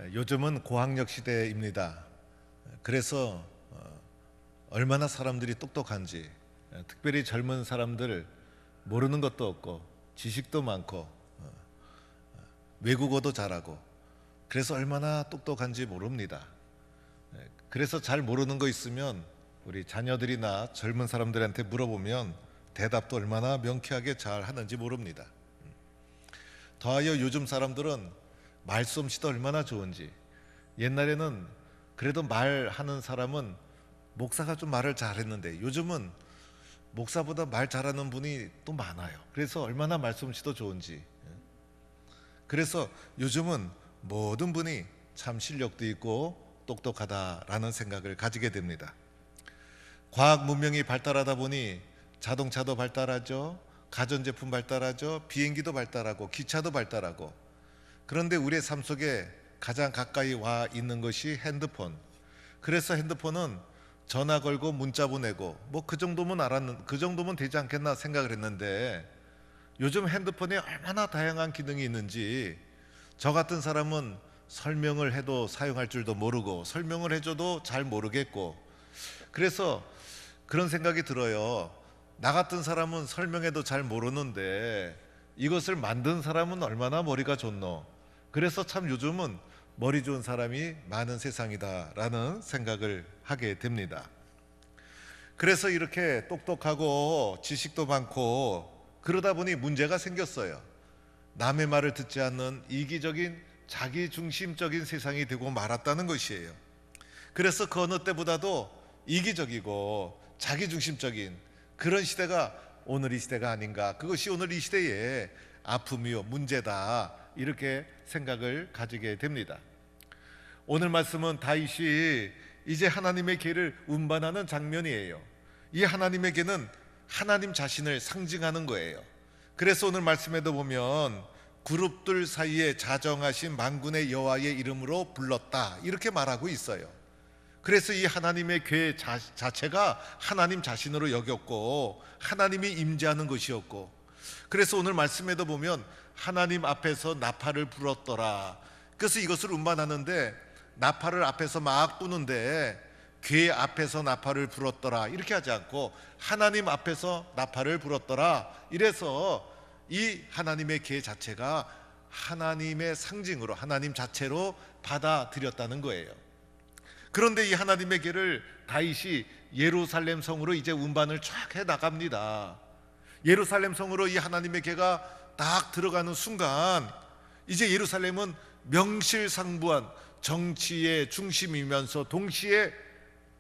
요즘은 고학력 시대입니다. 그래서 얼마나 사람들이 똑똑한지, 특별히 젊은 사람들 모르는 것도 없고 지식도 많고 외국어도 잘하고, 그래서 얼마나 똑똑한지 모릅니다. 그래서 잘 모르는 거 있으면 우리 자녀들이나 젊은 사람들한테 물어보면 대답도 얼마나 명쾌하게 잘 하는지 모릅니다. 더하여 요즘 사람들은 말솜씨도 얼마나 좋은지, 옛날에는 그래도 말하는 사람은 목사가 좀 말을 잘했는데 요즘은 목사보다 말 잘하는 분이 또 많아요. 그래서 얼마나 말솜씨도 좋은지, 그래서 요즘은 모든 분이 참 실력도 있고 똑똑하다라는 생각을 가지게 됩니다. 과학 문명이 발달하다 보니 자동차도 발달하죠, 가전제품 발달하죠, 비행기도 발달하고 기차도 발달하고, 그런데 우리의 삶 속에 가장 가까이 와 있는 것이 핸드폰. 그래서 핸드폰은 전화 걸고 문자 보내고 뭐 그 정도면 되지 않겠나 생각을 했는데, 요즘 핸드폰에 얼마나 다양한 기능이 있는지 저 같은 사람은 설명을 해도 사용할 줄도 모르고 설명을 해줘도 잘 모르겠고, 그래서 그런 생각이 들어요. 나 같은 사람은 설명해도 잘 모르는데 이것을 만든 사람은 얼마나 머리가 좋노. 그래서 참 요즘은 머리 좋은 사람이 많은 세상이다라는 생각을 하게 됩니다. 그래서 이렇게 똑똑하고 지식도 많고 그러다 보니 문제가 생겼어요. 남의 말을 듣지 않는 이기적인 자기중심적인 세상이 되고 말았다는 것이에요. 그래서 그 어느 때보다도 이기적이고 자기중심적인 그런 시대가 오늘 이 시대가 아닌가, 그것이 오늘 이 시대의 아픔이요 문제다, 이렇게 생각을 가지게 됩니다. 오늘 말씀은 다윗이 이제 하나님의 계를 운반하는 장면이에요. 이 하나님의 계는 하나님 자신을 상징하는 거예요. 그래서 오늘 말씀에도 보면 그룹들 사이에 자정하신 만군의 여호와의 이름으로 불렀다, 이렇게 말하고 있어요. 그래서 이 하나님의 궤 자체가 하나님 자신으로 여겼고 하나님이 임재하는 것이었고, 그래서 오늘 말씀에도 보면 하나님 앞에서 나팔을 불었더라. 그래서 이것을 운반하는데 나팔을 앞에서 막 부는데 궤 앞에서 나팔을 불었더라 이렇게 하지 않고 하나님 앞에서 나팔을 불었더라, 이래서 이 하나님의 궤 자체가 하나님의 상징으로 하나님 자체로 받아들였다는 거예요. 그런데 이 하나님의 궤를 다윗이 예루살렘 성으로 이제 운반을 쫙 해 나갑니다. 예루살렘 성으로 이 하나님의 궤가 딱 들어가는 순간 이제 예루살렘은 명실상부한 정치의 중심이면서 동시에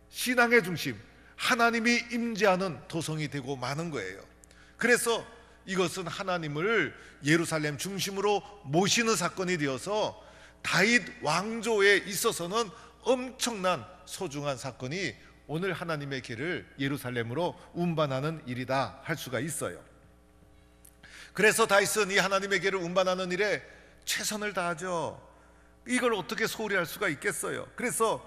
신앙의 중심, 하나님이 임재하는 도성이 되고 마는 거예요. 그래서 이것은 하나님을 예루살렘 중심으로 모시는 사건이 되어서 다윗 왕조에 있어서는 엄청난 소중한 사건이 오늘 하나님의 궤를 예루살렘으로 운반하는 일이다 할 수가 있어요. 그래서 다윗은 이 하나님의 궤를 운반하는 일에 최선을 다하죠. 이걸 어떻게 소홀히 할 수가 있겠어요. 그래서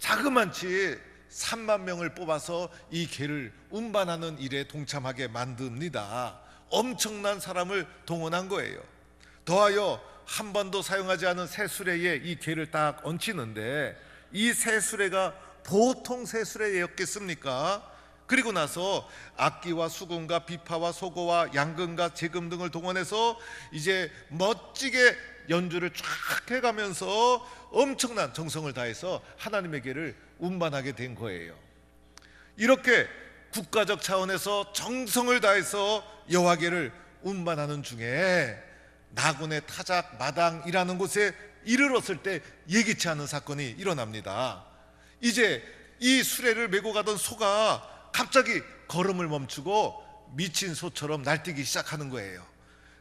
자그만치 3만 명을 뽑아서 이 궤를 운반하는 일에 동참하게 만듭니다. 엄청난 사람을 동원한 거예요. 더하여 한 번도 사용하지 않은 새 수레에 이 궤를 딱 얹히는데 이 새 수레가 보통 새 수레였겠습니까? 그리고 나서 악기와 수금과 비파와 소고와 양금과 재금 등을 동원해서 이제 멋지게 연주를 쫙 해가면서 엄청난 정성을 다해서 하나님의 궤를 운반하게 된 거예요. 이렇게 국가적 차원에서 정성을 다해서 여호와궤를 운반하는 중에 나군의 타작 마당이라는 곳에 이르렀을 때 예기치 않은 사건이 일어납니다. 이제 이 수레를 메고 가던 소가 갑자기 걸음을 멈추고 미친 소처럼 날뛰기 시작하는 거예요.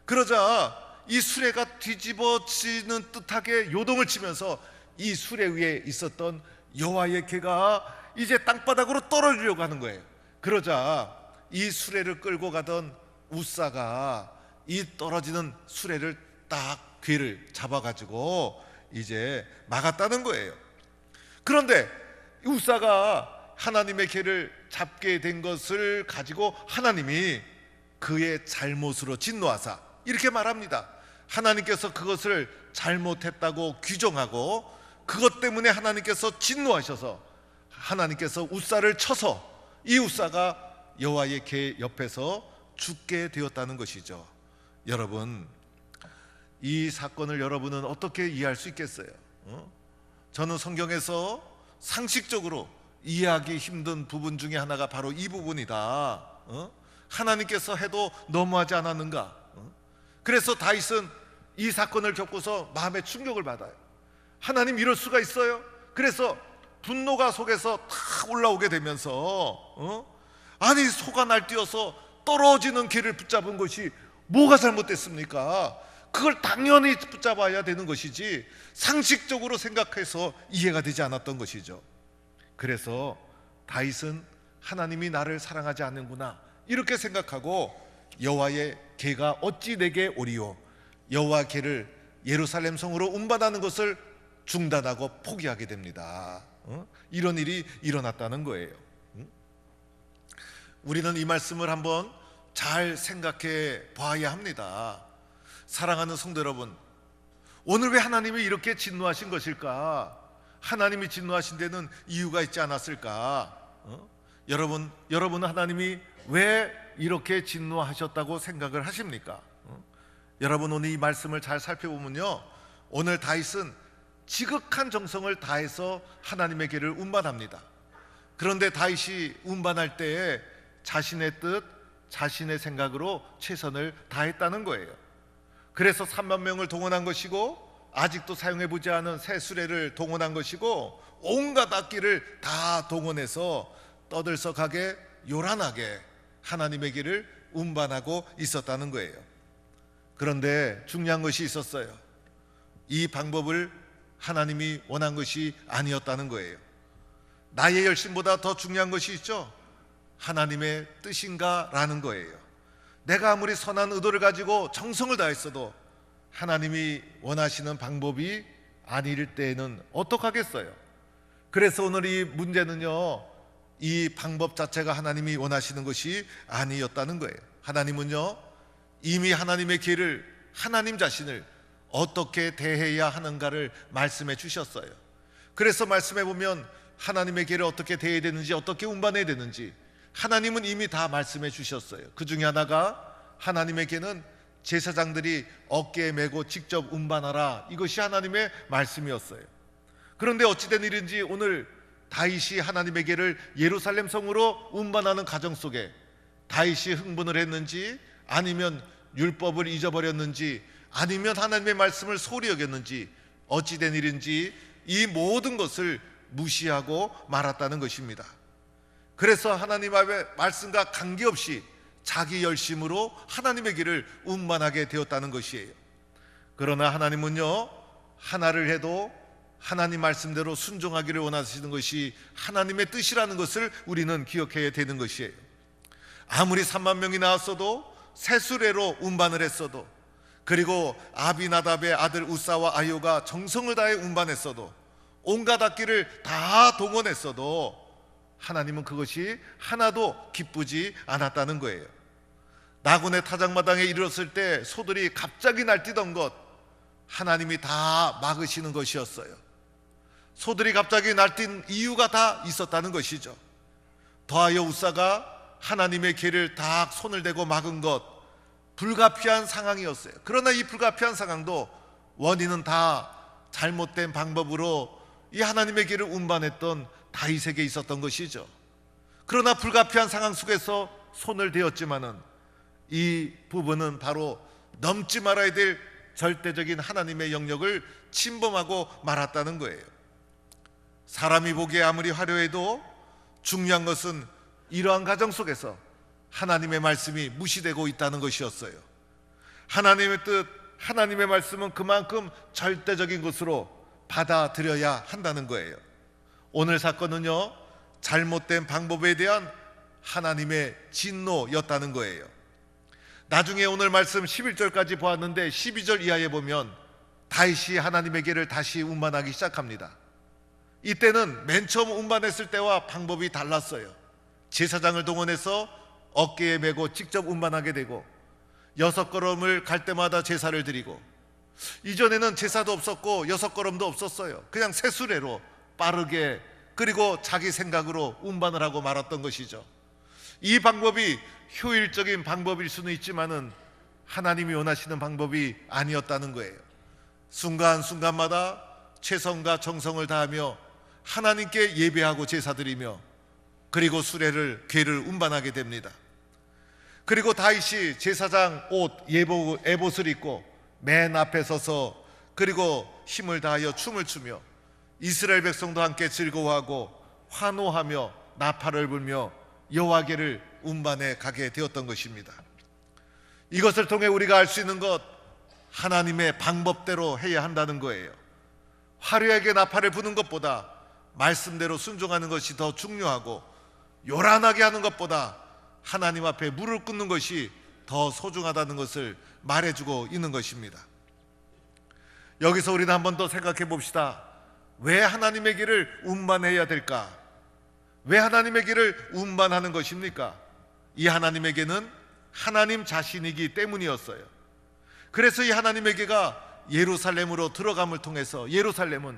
그러자 이 수레가 뒤집어지는 듯하게 요동을 치면서 이 수레 위에 있었던 여호와의 궤가 이제 땅바닥으로 떨어지려고 하는 거예요. 그러자 이 수레를 끌고 가던 우사가 이 떨어지는 수레를 딱 궤를 잡아가지고 이제 막았다는 거예요. 그런데 우사가 하나님의 궤를 잡게 된 것을 가지고 하나님이 그의 잘못으로 진노하사 이렇게 말합니다. 하나님께서 그것을 잘못했다고 규정하고 그것 때문에 하나님께서 진노하셔서 하나님께서 웃사를 쳐서 이 웃사가 여호와의 궤 옆에서 죽게 되었다는 것이죠. 여러분, 이 사건을 여러분은 어떻게 이해할 수 있겠어요? 저는 성경에서 상식적으로 이해하기 힘든 부분 중에 하나가 바로 이 부분이다. 하나님께서 해도 너무하지 않았는가? 그래서 다윗은 이 사건을 겪고서 마음의 충격을 받아요. 하나님, 이럴 수가 있어요? 그래서 분노가 속에서 탁 올라오게 되면서 아니, 소가 날뛰어서 떨어지는 길을 붙잡은 것이 뭐가 잘못됐습니까? 그걸 당연히 붙잡아야 되는 것이지 상식적으로 생각해서 이해가 되지 않았던 것이죠. 그래서 다윗은 하나님이 나를 사랑하지 않는구나 이렇게 생각하고 여호와의 궤가 어찌 내게 오리요, 여호와 궤를 예루살렘 성으로 운반하는 것을 중단하고 포기하게 됩니다. 이런 일이 일어났다는 거예요. 우리는 이 말씀을 한번 잘 생각해 봐야 합니다. 사랑하는 성도 여러분, 오늘 왜 하나님이 이렇게 진노하신 것일까? 하나님이 진노하신 데는 이유가 있지 않았을까? 여러분은 하나님이 왜 이렇게 진노하셨다고 생각을 하십니까? 여러분, 오늘 이 말씀을 잘 살펴보면요, 오늘 다윗은 지극한 정성을 다해서 하나님의 길을 운반합니다. 그런데 다윗이 운반할 때에 자신의 뜻, 자신의 생각으로 최선을 다했다는 거예요. 그래서 3만 명을 동원한 것이고 아직도 사용해보지 않은 새 수레를 동원한 것이고 온갖 악기를 다 동원해서 떠들썩하게 요란하게 하나님의 길을 운반하고 있었다는 거예요. 그런데 중요한 것이 있었어요. 이 방법을 하나님이 원한 것이 아니었다는 거예요. 나의 열심보다 더 중요한 것이 있죠. 하나님의 뜻인가 라는 거예요. 내가 아무리 선한 의도를 가지고 정성을 다했어도 하나님이 원하시는 방법이 아닐 때에는 어떡하겠어요? 그래서 오늘 이 문제는요, 이 방법 자체가 하나님이 원하시는 것이 아니었다는 거예요. 하나님은요, 이미 하나님의 길을, 하나님 자신을 어떻게 대해야 하는가를 말씀해 주셨어요. 그래서 말씀해 보면 하나님의 길을 어떻게 대해야 되는지, 어떻게 운반해야 되는지 하나님은 이미 다 말씀해 주셨어요. 그 중에 하나가 하나님의 길은 제사장들이 어깨에 메고 직접 운반하라, 이것이 하나님의 말씀이었어요. 그런데 어찌된 일인지 오늘 다윗이 하나님의 길을 예루살렘 성으로 운반하는 과정 속에 다윗이 흥분을 했는지, 아니면 율법을 잊어버렸는지, 아니면 하나님의 말씀을 소홀히 여겼는지, 어찌된 일인지 이 모든 것을 무시하고 말았다는 것입니다. 그래서 하나님 앞에 말씀과 관계없이 자기 열심으로 하나님의 길을 운반하게 되었다는 것이에요. 그러나 하나님은요, 하나를 해도 하나님 말씀대로 순종하기를 원하시는 것이 하나님의 뜻이라는 것을 우리는 기억해야 되는 것이에요. 아무리 3만 명이 나왔어도, 새 수레로 운반을 했어도, 그리고 아비나답의 아들 우사와 아효가 정성을 다해 운반했어도, 온갖 악기를 다 동원했어도 하나님은 그것이 하나도 기쁘지 않았다는 거예요. 나군의 타작마당에 이르렀을 때 소들이 갑자기 날뛰던 것, 하나님이 다 막으시는 것이었어요. 소들이 갑자기 날뛴 이유가 다 있었다는 것이죠. 더하여 우사가 하나님의 길을 다 손을 대고 막은 것, 불가피한 상황이었어요. 그러나 이 불가피한 상황도 원인은 다 잘못된 방법으로 이 하나님의 길을 운반했던 다윗에게 있었던 것이죠. 그러나 불가피한 상황 속에서 손을 대었지만은 이 부분은 바로 넘지 말아야 될 절대적인 하나님의 영역을 침범하고 말았다는 거예요. 사람이 보기에 아무리 화려해도 중요한 것은 이러한 과정 속에서 하나님의 말씀이 무시되고 있다는 것이었어요. 하나님의 뜻, 하나님의 말씀은 그만큼 절대적인 것으로 받아들여야 한다는 거예요. 오늘 사건은요, 잘못된 방법에 대한 하나님의 진노였다는 거예요. 나중에 오늘 말씀 11절까지 보았는데 12절 이하에 보면 다윗이 하나님의 길을 다시 운반하기 시작합니다. 이때는 맨 처음 운반했을 때와 방법이 달랐어요. 제사장을 동원해서 어깨에 메고 직접 운반하게 되고 6걸음을 갈 때마다 제사를 드리고 이전에는 제사도 없었고 6걸음도 없었어요. 그냥 새수레로 빠르게, 그리고 자기 생각으로 운반을 하고 말았던 것이죠. 이 방법이 효율적인 방법일 수는 있지만은 하나님이 원하시는 방법이 아니었다는 거예요. 순간순간마다 최선과 정성을 다하며 하나님께 예배하고 제사드리며, 그리고 수레를 궤를 운반하게 됩니다. 그리고 다윗이 제사장 옷 에봇을 입고 맨 앞에 서서, 그리고 힘을 다하여 춤을 추며 이스라엘 백성도 함께 즐거워하고 환호하며 나팔을 불며 여호와께를 운반해 가게 되었던 것입니다. 이것을 통해 우리가 알 수 있는 것, 하나님의 방법대로 해야 한다는 거예요. 화려하게 나팔을 부는 것보다 말씀대로 순종하는 것이 더 중요하고, 요란하게 하는 것보다 하나님 앞에 무릎 꿇는 것이 더 소중하다는 것을 말해주고 있는 것입니다. 여기서 우리는 한 번 더 생각해 봅시다. 왜 하나님의 길을 운반해야 될까? 왜 하나님의 길을 운반하는 것입니까? 이 하나님에게는 하나님 자신이기 때문이었어요. 그래서 이 하나님에게가 예루살렘으로 들어감을 통해서, 예루살렘은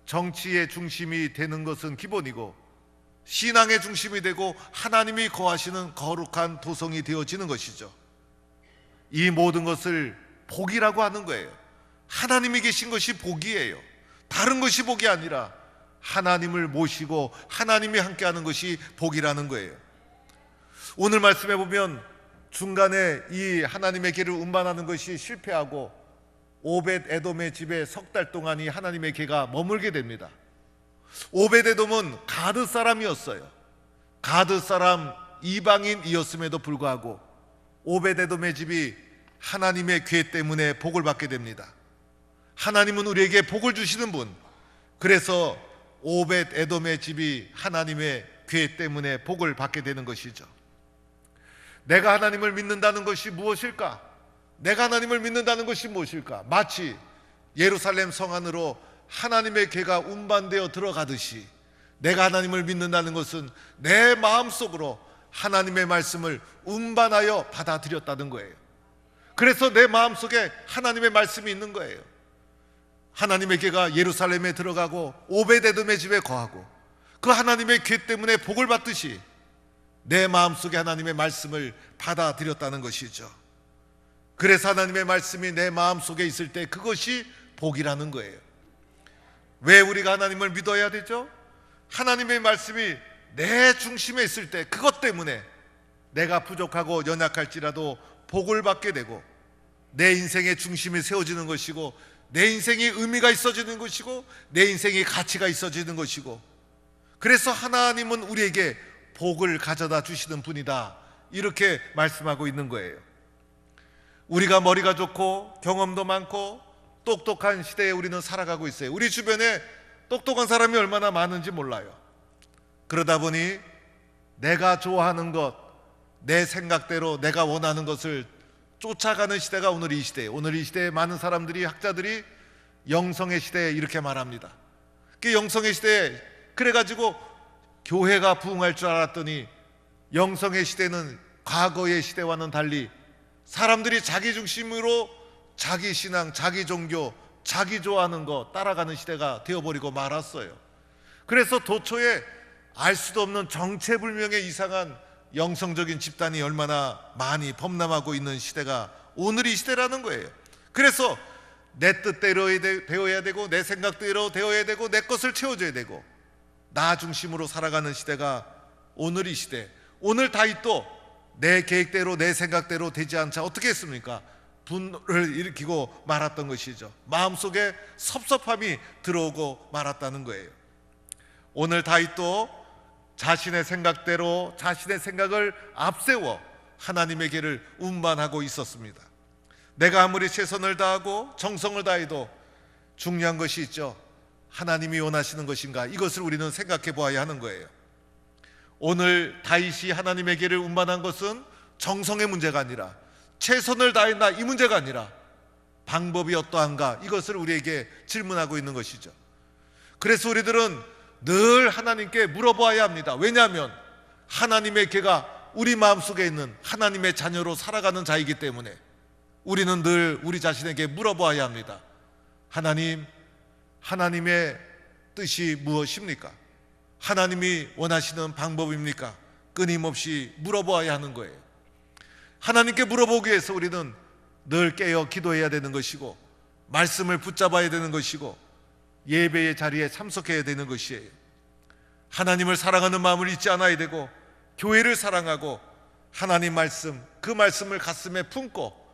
정치의 중심이 되는 것은 기본이고 신앙의 중심이 되고 하나님이 거하시는 거룩한 도성이 되어지는 것이죠. 이 모든 것을 복이라고 하는 거예요. 하나님이 계신 것이 복이에요. 다른 것이 복이 아니라 하나님을 모시고 하나님이 함께하는 것이 복이라는 거예요. 오늘 말씀해 보면 중간에 이 하나님의 길을 운반하는 것이 실패하고 오벳 에돔의 집에 3달 동안 이 하나님의 개가 머물게 됩니다. 오벳 에돔은 가드 사람이었어요. 가드 사람 이방인이었음에도 불구하고 오벳 에돔의 집이 하나님의 궤 때문에 복을 받게 됩니다. 하나님은 우리에게 복을 주시는 분, 그래서 오벳 에돔의 집이 하나님의 궤 때문에 복을 받게 되는 것이죠. 내가 하나님을 믿는다는 것이 무엇일까? 내가 하나님을 믿는다는 것이 무엇일까? 마치 예루살렘 성 안으로 하나님의 궤가 운반되어 들어가듯이, 내가 하나님을 믿는다는 것은 내 마음속으로 하나님의 말씀을 운반하여 받아들였다는 거예요. 그래서 내 마음속에 하나님의 말씀이 있는 거예요. 하나님의 궤가 예루살렘에 들어가고 오벳에돔의 집에 거하고 그 하나님의 궤 때문에 복을 받듯이 내 마음속에 하나님의 말씀을 받아들였다는 것이죠. 그래서 하나님의 말씀이 내 마음속에 있을 때 그것이 복이라는 거예요. 왜 우리가 하나님을 믿어야 되죠? 하나님의 말씀이 내 중심에 있을 때 그것 때문에 내가 부족하고 연약할지라도 복을 받게 되고 내 인생의 중심이 세워지는 것이고 내 인생이 의미가 있어지는 것이고 내 인생이 가치가 있어지는 것이고, 그래서 하나님은 우리에게 복을 가져다 주시는 분이다, 이렇게 말씀하고 있는 거예요. 우리가 머리가 좋고 경험도 많고 똑똑한 시대에 우리는 살아가고 있어요. 우리 주변에 똑똑한 사람이 얼마나 많은지 몰라요. 그러다 보니 내가 좋아하는 것, 내 생각대로 내가 원하는 것을 쫓아가는 시대가 오늘 이 시대예요. 오늘 이 시대에 많은 사람들이, 학자들이 영성의 시대에 이렇게 말합니다. 그 영성의 시대에 그래가지고 교회가 부흥할 줄 알았더니 영성의 시대는 과거의 시대와는 달리 사람들이 자기 중심으로 자기 신앙, 자기 종교, 자기 좋아하는 거 따라가는 시대가 되어버리고 말았어요. 그래서 도처에 알 수도 없는 정체불명의 이상한 영성적인 집단이 얼마나 많이 범람하고 있는 시대가 오늘 이 시대라는 거예요. 그래서 내 뜻대로 되어야 되고 내 생각대로 되어야 되고 내 것을 채워줘야 되고 나 중심으로 살아가는 시대가 오늘 이 시대. 오늘 다윗도 내 계획대로 내 생각대로 되지 않자 어떻게 했습니까? 분을 일으키고 말았던 것이죠. 마음속에 섭섭함이 들어오고 말았다는 거예요. 오늘 다윗도 자신의 생각대로 자신의 생각을 앞세워 하나님의 길을 운반하고 있었습니다. 내가 아무리 최선을 다하고 정성을 다해도 중요한 것이 있죠. 하나님이 원하시는 것인가? 이것을 우리는 생각해 보아야 하는 거예요. 오늘 다윗이 하나님의 길을 운반한 것은 정성의 문제가 아니라 최선을 다했나 이 문제가 아니라 방법이 어떠한가, 이것을 우리에게 질문하고 있는 것이죠. 그래서 우리들은 늘 하나님께 물어보아야 합니다. 왜냐하면 하나님의 궤가 우리 마음속에 있는 하나님의 자녀로 살아가는 자이기 때문에 우리는 늘 우리 자신에게 물어보아야 합니다. 하나님, 하나님의 뜻이 무엇입니까? 하나님이 원하시는 방법입니까? 끊임없이 물어보아야 하는 거예요. 하나님께 물어보기 위해서 우리는 늘 깨어 기도해야 되는 것이고, 말씀을 붙잡아야 되는 것이고, 예배의 자리에 참석해야 되는 것이에요. 하나님을 사랑하는 마음을 잊지 않아야 되고, 교회를 사랑하고, 하나님 말씀, 그 말씀을 가슴에 품고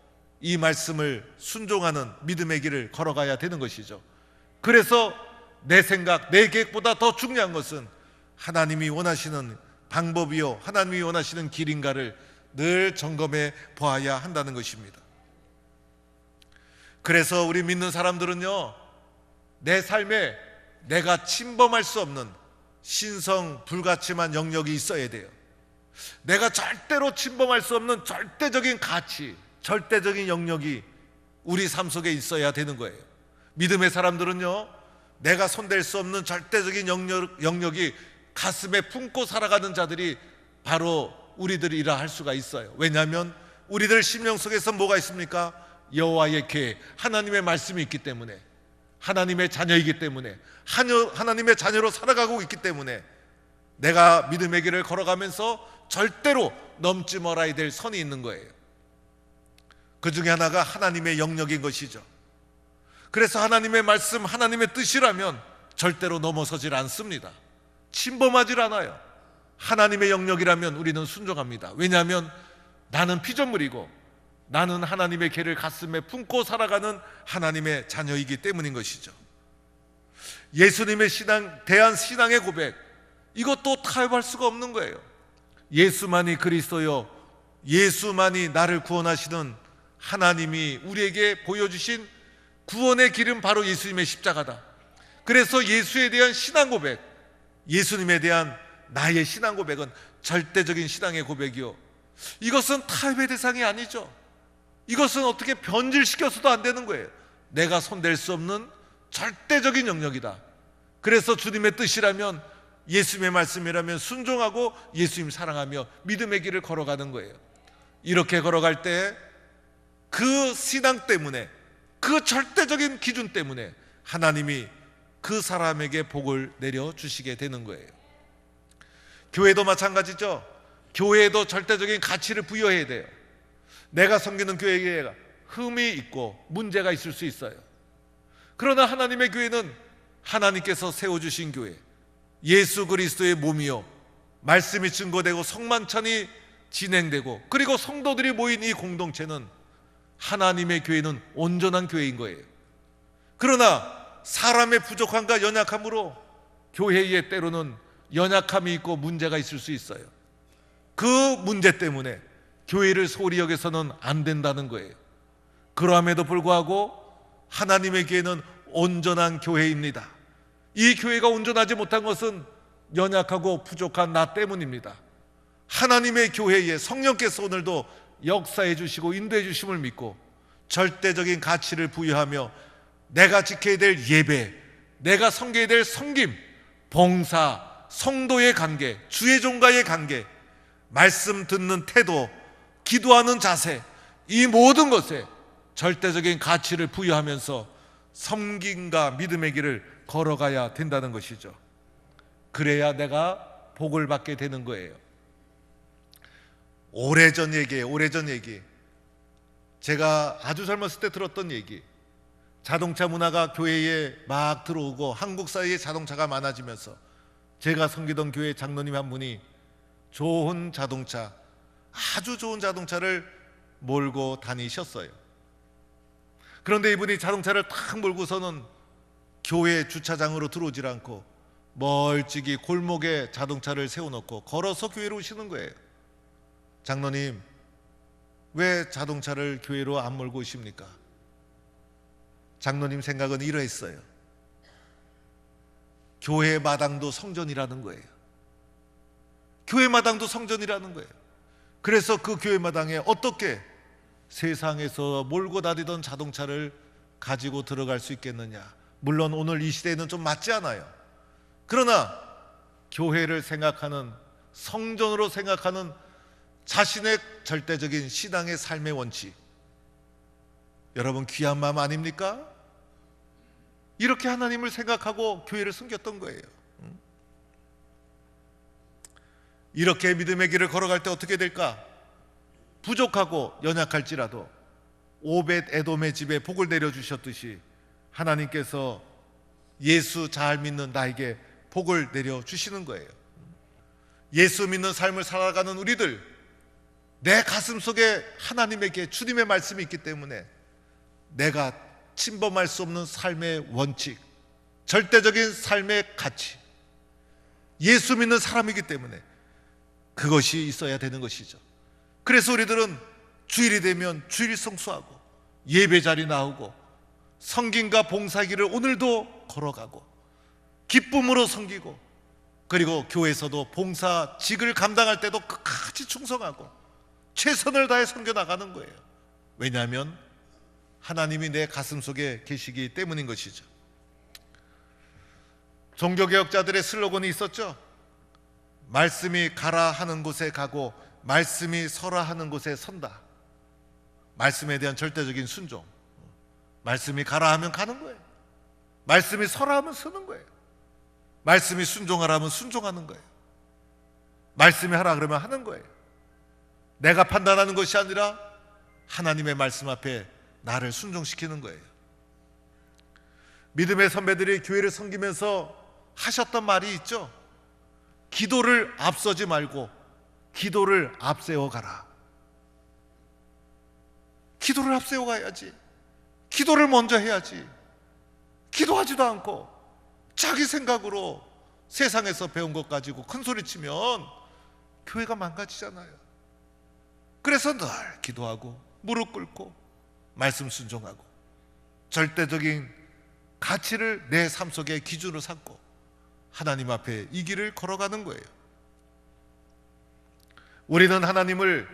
이 말씀을 순종하는 믿음의 길을 걸어가야 되는 것이죠. 그래서 내 생각, 내 계획보다 더 중요한 것은 하나님이 원하시는 방법이요, 하나님이 원하시는 길인가를 늘 점검해 보아야 한다는 것입니다. 그래서 우리 믿는 사람들은요, 내 삶에 내가 침범할 수 없는 신성 불가침한 영역이 있어야 돼요. 내가 절대로 침범할 수 없는 절대적인 가치, 절대적인 영역이 우리 삶 속에 있어야 되는 거예요. 믿음의 사람들은요, 내가 손댈 수 없는 절대적인 영역이 가슴에 품고 살아가는 자들이 바로 우리들이라 할 수가 있어요. 왜냐하면 우리들 심령 속에서 뭐가 있습니까? 여호와의 계획, 하나님의 말씀이 있기 때문에, 하나님의 자녀이기 때문에, 하나님의 자녀로 살아가고 있기 때문에 내가 믿음의 길을 걸어가면서 절대로 넘지 말아야 될 선이 있는 거예요. 그 중에 하나가 하나님의 영역인 것이죠. 그래서 하나님의 말씀, 하나님의 뜻이라면 절대로 넘어서질 않습니다. 침범하질 않아요. 하나님의 영역이라면 우리는 순종합니다. 왜냐하면 나는 피조물이고 나는 하나님의 계를 가슴에 품고 살아가는 하나님의 자녀이기 때문인 것이죠. 예수님의 대한 신앙의 고백, 이것도 타협할 수가 없는 거예요. 예수만이 그리스도요, 예수만이 나를 구원하시는 하나님이 우리에게 보여주신 구원의 길은 바로 예수님의 십자가다. 그래서 예수에 대한 신앙 고백, 예수님에 대한 나의 신앙 고백은 절대적인 신앙의 고백이요, 이것은 타협의 대상이 아니죠. 이것은 어떻게 변질시켜서도 안 되는 거예요. 내가 손댈 수 없는 절대적인 영역이다. 그래서 주님의 뜻이라면, 예수님의 말씀이라면 순종하고 예수님 사랑하며 믿음의 길을 걸어가는 거예요. 이렇게 걸어갈 때 그 신앙 때문에, 그 절대적인 기준 때문에 하나님이 그 사람에게 복을 내려주시게 되는 거예요. 교회도 마찬가지죠. 교회에도 절대적인 가치를 부여해야 돼요. 내가 섬기는 교회가 흠이 있고 문제가 있을 수 있어요. 그러나 하나님의 교회는 하나님께서 세워주신 교회, 예수 그리스도의 몸이요, 말씀이 증거되고 성만찬이 진행되고, 그리고 성도들이 모인 이 공동체는, 하나님의 교회는 온전한 교회인 거예요. 그러나 사람의 부족함과 연약함으로 교회에 때로는 연약함이 있고 문제가 있을 수 있어요. 그 문제 때문에 교회를 소홀히 여겨서는 안 된다는 거예요. 그러함에도 불구하고 하나님의 교회는 온전한 교회입니다. 이 교회가 온전하지 못한 것은 연약하고 부족한 나 때문입니다. 하나님의 교회에 성령께서 오늘도 역사해 주시고 인도해 주심을 믿고 절대적인 가치를 부여하며 내가 지켜야 될 예배, 내가 섬겨야 될 섬김, 봉사, 성도의 관계, 주의 종과의 관계, 말씀 듣는 태도, 기도하는 자세, 이 모든 것에 절대적인 가치를 부여하면서 섬김과 믿음의 길을 걸어가야 된다는 것이죠. 그래야 내가 복을 받게 되는 거예요. 오래전 얘기. 제가 아주 젊었을 때 들었던 얘기. 자동차 문화가 교회에 막 들어오고 한국 사회에 자동차가 많아지면서 제가 섬기던 교회 장로님 한 분이 좋은 자동차, 아주 좋은 자동차를 몰고 다니셨어요. 그런데 이분이 자동차를 탁 몰고서는 교회 주차장으로 들어오질 않고 멀찍이 골목에 자동차를 세워놓고 걸어서 교회로 오시는 거예요. 장로님, 왜 자동차를 교회로 안 몰고 오십니까? 장로님 생각은 이러했어요. 교회 마당도 성전이라는 거예요. 교회 마당도 성전이라는 거예요. 그래서 그 교회 마당에 어떻게 세상에서 몰고 다니던 자동차를 가지고 들어갈 수 있겠느냐. 물론 오늘 이 시대에는 좀 맞지 않아요. 그러나 교회를 생각하는, 성전으로 생각하는 자신의 절대적인 신앙의 삶의 원칙, 여러분 귀한 마음 아닙니까? 이렇게 하나님을 생각하고 교회를 섬겼던 거예요. 이렇게 믿음의 길을 걸어갈 때 어떻게 될까? 부족하고 연약할지라도 오벳 에돔의 집에 복을 내려주셨듯이 하나님께서 예수 잘 믿는 나에게 복을 내려주시는 거예요. 예수 믿는 삶을 살아가는 우리들, 내 가슴 속에 하나님에게 주님의 말씀이 있기 때문에 내가 침범할 수 없는 삶의 원칙, 절대적인 삶의 가치, 예수 믿는 사람이기 때문에 그것이 있어야 되는 것이죠. 그래서 우리들은 주일이 되면 주일 성수하고 예배 자리 나오고 성김과 봉사기를 오늘도 걸어가고 기쁨으로 섬기고, 그리고 교회에서도 봉사직을 감당할 때도 끝까지 충성하고 최선을 다해 섬겨나가는 거예요. 왜냐하면 하나님이 내 가슴 속에 계시기 때문인 것이죠. 종교개혁자들의 슬로건이 있었죠. 말씀이 가라 하는 곳에 가고 말씀이 서라 하는 곳에 선다. 말씀에 대한 절대적인 순종. 말씀이 가라 하면 가는 거예요. 말씀이 서라 하면 서는 거예요. 말씀이 순종하라 하면 순종하는 거예요. 말씀이 하라 그러면 하는 거예요. 내가 판단하는 것이 아니라 하나님의 말씀 앞에 나를 순종시키는 거예요. 믿음의 선배들이 교회를 섬기면서 하셨던 말이 있죠. 기도를 앞서지 말고 기도를 앞세워 가라. 기도를 앞세워 가야지. 기도를 먼저 해야지. 기도하지도 않고 자기 생각으로 세상에서 배운 것 가지고 큰 소리 치면 교회가 망가지잖아요. 그래서 늘 기도하고 무릎 꿇고 말씀 순종하고 절대적인 가치를 내 삶 속에 기준으로 삼고 하나님 앞에 이 길을 걸어가는 거예요. 우리는 하나님을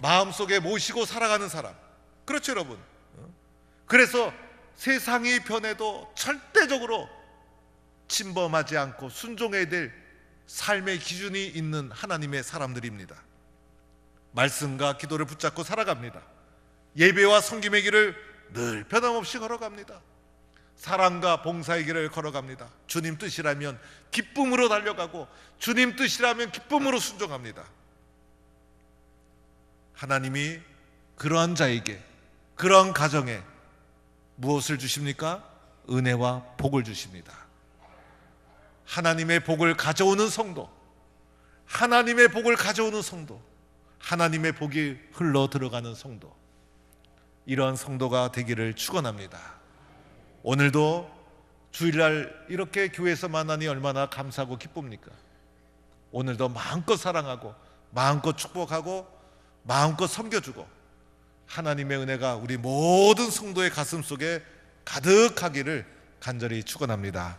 마음속에 모시고 살아가는 사람, 그렇죠 여러분? 그래서 세상이 변해도 절대적으로 침범하지 않고 순종해야 될 삶의 기준이 있는 하나님의 사람들입니다. 말씀과 기도를 붙잡고 살아갑니다. 예배와 섬김의 길을 늘 변함없이 걸어갑니다. 사랑과 봉사의 길을 걸어갑니다. 주님 뜻이라면 기쁨으로 달려가고 주님 뜻이라면 기쁨으로 순종합니다. 하나님이 그러한 자에게, 그러한 가정에 무엇을 주십니까? 은혜와 복을 주십니다. 하나님의 복을 가져오는 성도, 하나님의 복을 가져오는 성도, 하나님의 복이 흘러 들어가는 성도, 이러한 성도가 되기를 축원합니다. 오늘도 주일날 이렇게 교회에서 만나니 얼마나 감사하고 기쁩니까? 오늘도 마음껏 사랑하고 마음껏 축복하고 마음껏 섬겨주고 하나님의 은혜가 우리 모든 성도의 가슴 속에 가득하기를 간절히 축원합니다.